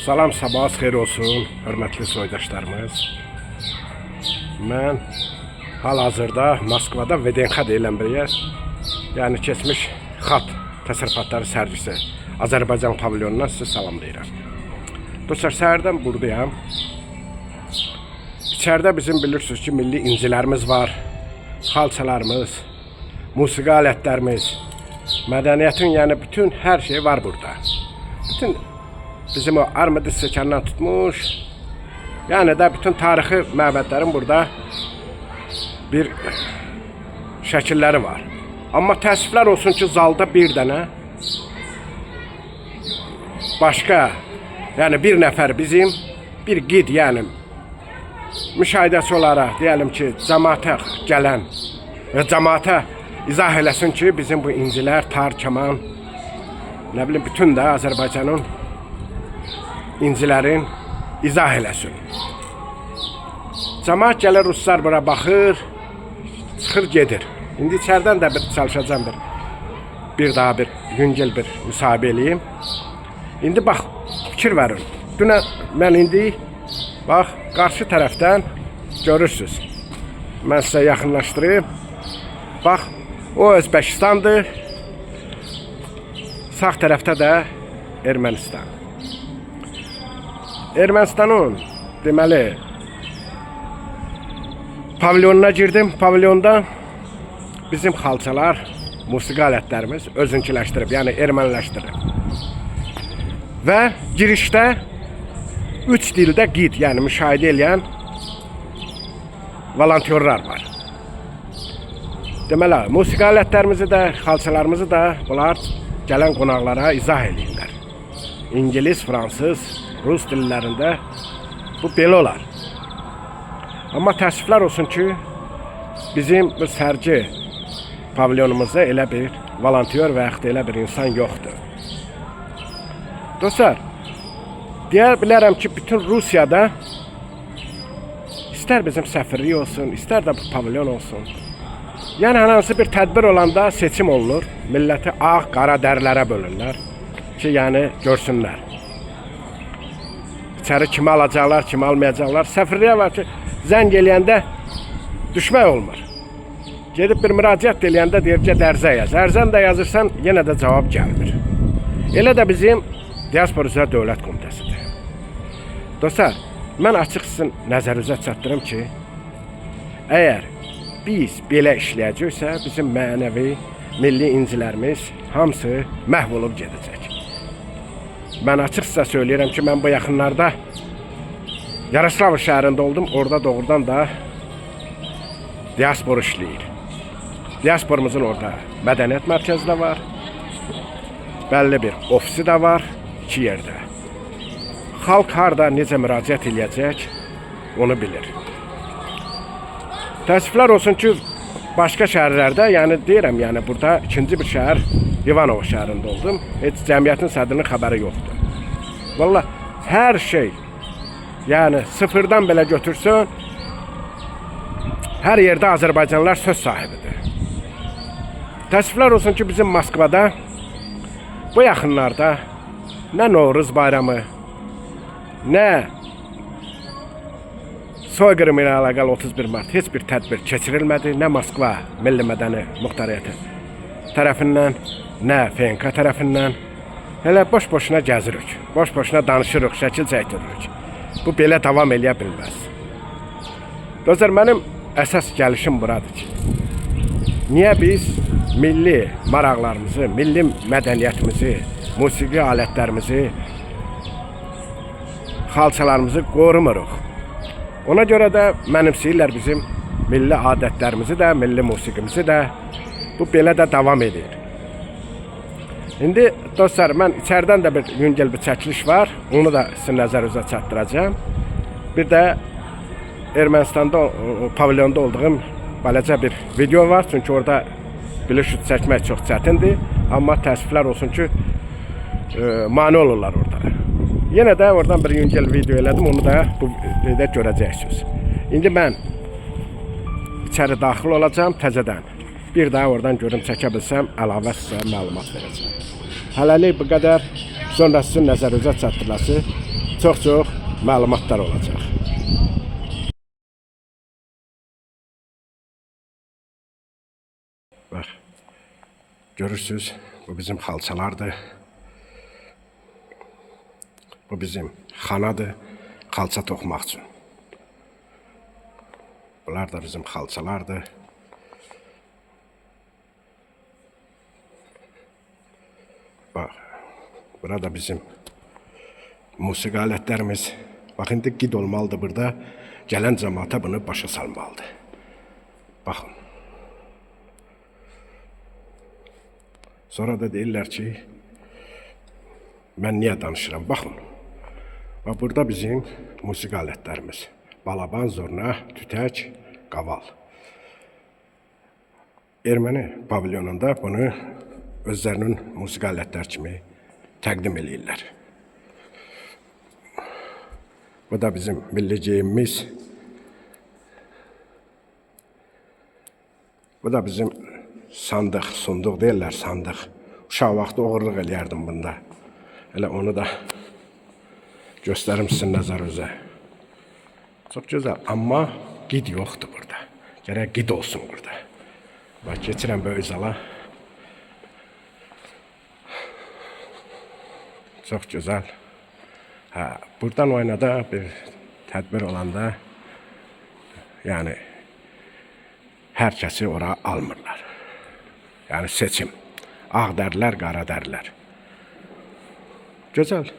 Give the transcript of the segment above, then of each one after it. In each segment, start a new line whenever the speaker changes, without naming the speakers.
Salam, sabahınız xeyir olsun, hörmətli soydaşlarımız. Mən hal-hazırda Moskvada VDNX deyilən bir yer, yəni keçmiş xat təsərrüfatları sərgisi Azərbaycan pavilyonundan sizi salamlayıram. Dostlar, səhərdən buradayım. İçəridə bizim bilirsiniz ki, milli incilərimiz var, xalçalarımız, musiqi alətlərimiz, mədəniyyətin, yəni bütün hər şey var burada. Bütün bizim o armudis sökəndən tutmuş, yəni də bütün tarixi məbədlərin burada bir şəkilləri var. Amma təəssüflər olsun ki, zalda bir dənə başqa, yəni bir nəfər bizim, bir qid, yəni müşahidəçi olaraq deyəlim ki, cəmaata gələn və cəmaata izah eləsin ki, bizim bu incilər, tar, kaman, nə bilim, bütün də Azərbaycanın incilərin izah eləsin. Cəmaat gəlir, ruslar bura baxır, çıxır, gedir. İndi içərdən də bir çalışacağım, bir daha bir yüngül bir müsahibə eləyim. İndi bax, fikir verin. Dünə mən indi, bax, qarşı tərəfdən görürsünüz. Mən sizə yaxınlaşdırayım. Bax, o Özbəkistandır. Sağ tərəfdə də Ermənistan. Ermənistanın deməli pavilyonuna girdim. Pavilyonda bizim xalçalar, musiqi alətlərimiz özünkiləşdirib, yəni erməniləşdirib. Və girişdə 3 dildə qid, yəni müşahidə edən volontyorlar var. Deməli, musiqi alətlərimizi də, xalçalarımızı da bunlar gələn qonaqlara izah edirlər. İngilis, fransız, rus dillərində bu belə olar. Amma təəssüflər olsun ki, bizim bu sərgi pavilyonumuzda elə bir volontyor və yaxud elə bir insan yoxdur. Dostlar, deyə bilərəm ki, bütün Rusiyada istər bizim səfirlik olsun, istər də bu pavilyon olsun. Yəni, hər hansı bir tədbir olanda seçim olunur. Milləti ağ, qara dərlərə bölürlər ki, yəni görsünlər. İçəri kimi alacaqlar, kimi almayacaqlar. Səfirliyə var ki, zəng eləyəndə düşmək olmur. Gedib bir müraciət eləyəndə deyir ki, ərzə yaz. Ərzən də yazırsan, yenə də cavab gəlmir. Elə də bizim Diaspora üzrə Dövlət Komitəsidir. Dostlar, mən açıq sizin nəzərinizə çatdırım ki, əgər biz belə işləyəcəksə, bizim mənəvi, milli incilərimiz hamısı məhv olub gedəcək. Mən açıq sizə söyləyirəm ki, mən bu yaxınlarda Yaroslavl şəhərində oldum. Orada doğrudan da diaspora işləyir. Diasporamızın orada mədəniyyət mərkəzi də var. Bəlli bir ofisi də var, 2 yerdə. Xalq harada necə müraciət eləyəcək, onu bilir. Təəssüflər olsun ki, başqa şəhərlərdə, yəni deyirəm, yəni burada ikinci bir şəhər, Ivanov şəhərində oldum. Heç cəmiyyətin sədrinin xəbəri yoxdur. Valla, hər şey, yəni sıfırdan belə götürsün, hər yerdə Azərbaycanlılar söz sahibidir. Təəssüflər olsun ki, bizim Moskvada bu yaxınlarda nə Novruz bayramı, nə soyqırımı ilə əlaqəli 31 mart heç bir tədbir keçirilmədi. Nə Moskva Milli Mədəni Muxtariyyəti tərəfindən, nə FNK tərəfindən. Elə boş-boşuna gəzirik, boş-boşuna danışırıq, şəkil çəkdiririk. Bu belə davam eləyə bilməz. Dostlar, mənim əsas gəlişim buradır ki, niyə biz milli maraqlarımızı, milli mədəniyyətimizi, musiqi alətlərimizi, xalçalarımızı qorumuruq? Ona görə də mənimsəyirlər bizim milli adətlərimizi də, milli musiqimizi də. Bu belə də davam edir. İndi dostlar, mən içərdən də bir yüngül bir çəkiliş var. Onu da sizin nəzərinizə çatdıracağım. Bir də Ermənistanda pavilyonda olduğum balaca bir video var. Çünki orada bilirsiniz, çəkmək çox çətindir. Amma təəssüflər olsun ki, mane olurlar orada. Yenə də oradan bir yüngül video elədim. Onu da bu videoda görəcəksiniz. İndi mən içəri daxil olacağım təzədən. Bir daha oradan görüm çəkə bilsəm, əlavə sizə məlumat verəcəm. Hələlik bu qədər. Sonra sizin nəzərinizə çatdırılası çox məlumatlar olacaq. Bax, görürsünüz, bu bizim xalçalardır. Bu bizim xanadır, xalça toxumaq üçün. Bunlar da bizim xalçalardır. Bax, burada bizim musiqi alətlərimiz. Bax, indi qid olmalıdır burada. Gələn cəmaata bunu başa salmalıdır. Baxın. Sonra da deyirlər ki, mən niyə danışıram? Baxın. Bax, burada bizim musiqi alətlərimiz. Balaban, zorna, tütək, qaval. Erməni pavilyonunda bunu özlərinin musiqi alətlər kimi təqdim edirlər. Bu da bizim milli geyimimiz. Bu da bizim sandıq, sunduq deyirlər, sandıq. Uşaq vaxtı oğurluq eləyərdim bunda. Elə onu da göstərim sizin nəzərinizə. Çox gözəl, amma qid yoxdur burada. Gərək qid olsun burada. Bax, keçirəm böyük zala. Çox gözəl. Buradan oynada bir tədbir olanda, yəni hər kəsi ora almırlar. Yəni seçim. Ağdərlər, qaradərlər. Gözəl.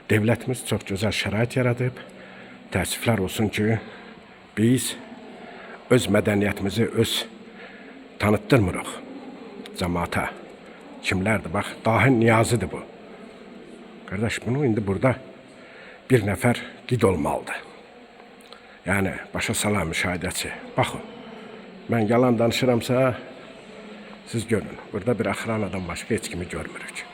Devlətimiz çox gözəl şərait yaradıb. Təəssüflər olsun ki, biz öz mədəniyyətimizi tanıtdırmırıq cəmaata. Kimlərdir? Bax, Dahi Niyazidir bu. Qardaş, bunu indi burada bir nəfər qid olmalıdır. Yəni, başa salan müşahidəçi. Baxın, mən yalan danışıramsa, siz görün. Burada bir axranadan başqa heç kimi görmürük.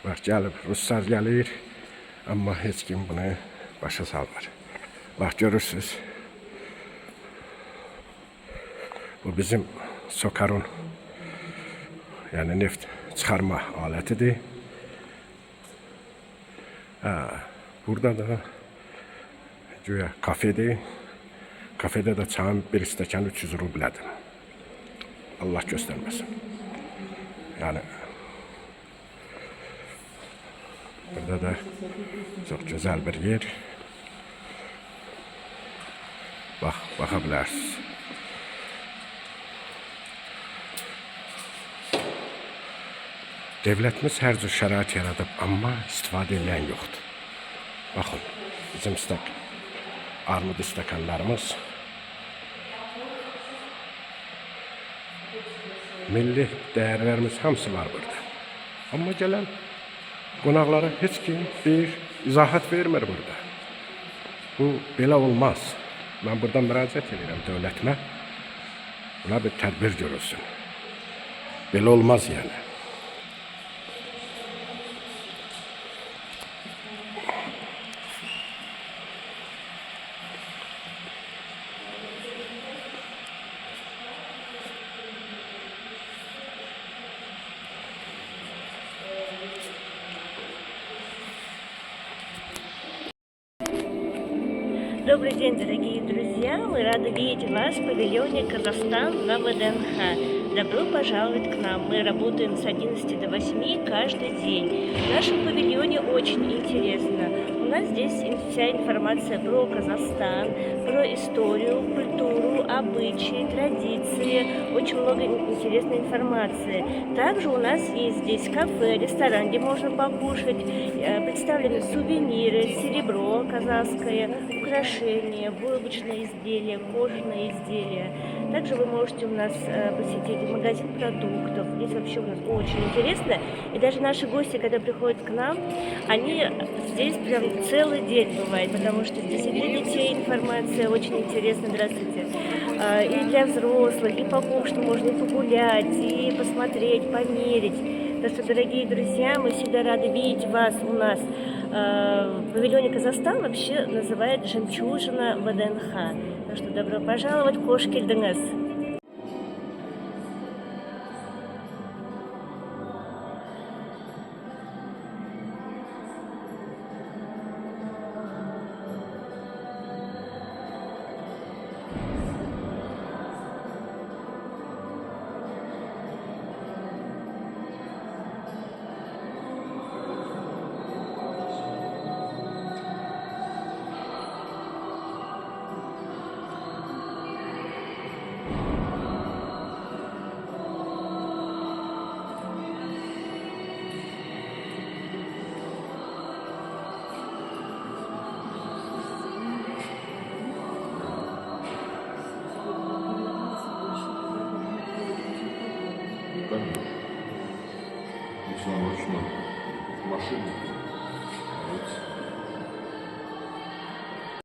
Bax, gəlib, Ruslar gəlir, amma heç kim bunu başa salmır. Bax, görürsünüz. Bu bizim Sokarun, yəni neft çıxarma alətidir. Burada da güya kafedir. Kafede de çayın bir stəkan 300 rublədir. Allah göstərməsin. Yəni burada da çox gözəl bir yer. Bax, baxa bilərsiniz. Devlətimiz hər cür şərait yaradıb, amma istifadə edən yoxdur. Baxın, bizim armud stəkanlarımız milli dəyərlərimiz hamısı var burada. Amma gələn qonaqlara heç kim bir izahat vermir burada. Bu belə olmaz. Mən buradan müraciət edirəm dövlətimə. Buna bir tədbir görülsün. Belə olmaz yəni.
Добрый день, дорогие друзья! Мы рады видеть вас в павильоне «Казахстан» на ВДНХ. Добро пожаловать к нам! Мы работаем с 11 до 8 каждый день. В нашем павильоне очень интересно. У нас здесь вся информация про Казахстан, про историю, культуру, обычаи, традиции. Очень много интересной информации. Также у нас есть здесь кафе, ресторан, где можно покушать. Представлены сувениры, серебро казахское, украшения, булочные изделия, кожаные изделия. Также вы можете у нас посетить магазин продуктов. Здесь вообще у нас очень интересно. И даже наши гости, когда приходят к нам, они здесь прям целый день бывает, потому что здесь и для детей информация очень интересна. Здравствуйте. И для взрослых, и покушать можно, и погулять, и посмотреть, померить. Так что, дорогие друзья, мы всегда рады видеть вас у нас. В павильоне «Казахстан» вообще называют «Жемчужина ВДНХ». Так что добро пожаловать, кош келдіңіз.